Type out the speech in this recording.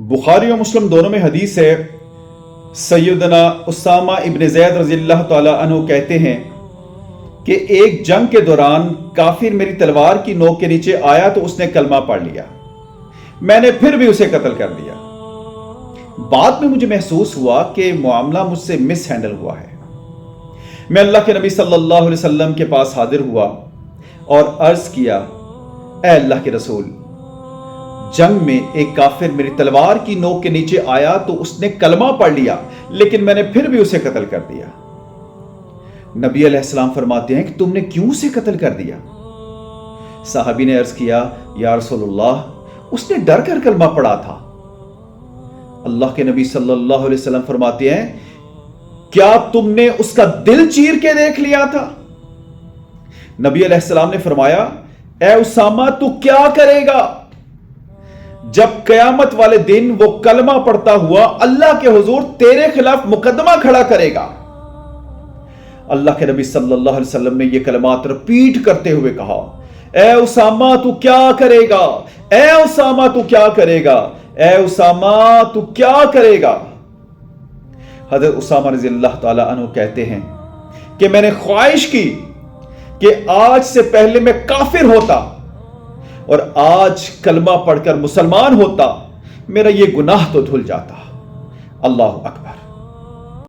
बुखारी और मुस्लिम दोनों में हदीस है। सैयदना उसामा इब्न ज़ैद रज़ी अल्लाह ताला अन्हु कहते हैं कि एक जंग के दौरान काफिर मेरी तलवार की नोक के नीचे आया तो उसने कलमा पढ़ लिया, मैंने फिर भी उसे कत्ल कर दिया। बाद में मुझे महसूस हुआ कि मामला मुझसे मिस हैंडल हुआ है। मैं अल्लाह के नबी सल्लल्लाहु अलैहि वसल्लम के पास हाजिर हुआ और अर्ज किया, ऐ अल्लाह के रसूल, जंग में एक काफिर मेरी तलवार की नोक के नीचे आया तो उसने कलमा पढ़ लिया, लेकिन मैंने फिर भी उसे कत्ल कर दिया। नबी अलैहिस्सलाम फरमाते हैं कि तुमने क्यों उसे कत्ल कर दिया? साहबी ने अर्ज किया, या रसूलुल्लाह, उसने डर कर कलमा पढ़ा था। अल्लाह के नबी सल्लल्लाहु अलैहि वसल्लम फरमाते हैं, क्या तुमने उसका दिल चीर के देख लिया था? नबी अलैहिस्सलाम ने फरमाया, ऐ उसामा, तू क्या करेगा जब कयामत वाले दिन वो कलमा पढ़ता हुआ अल्लाह के हुजूर तेरे खिलाफ मुकदमा खड़ा करेगा? अल्लाह के नबी सल्लल्लाहु अलैहि वसल्लम ने ये कलमात रिपीट करते हुए कहा, ऐ उसामा तू क्या करेगा, ऐ उसामा तू क्या करेगा, ऐ उसामा तू क्या करेगा। हजरत उसामा रज़ी अल्लाह ताला अन्हु कहते हैं कि मैंने ख्वाहिश की कि आज से पहले मैं काफिर होता और आज कलमा पढ़कर मुसलमान होता, मेरा ये गुनाह तो धुल जाता। अल्लाह अकबर।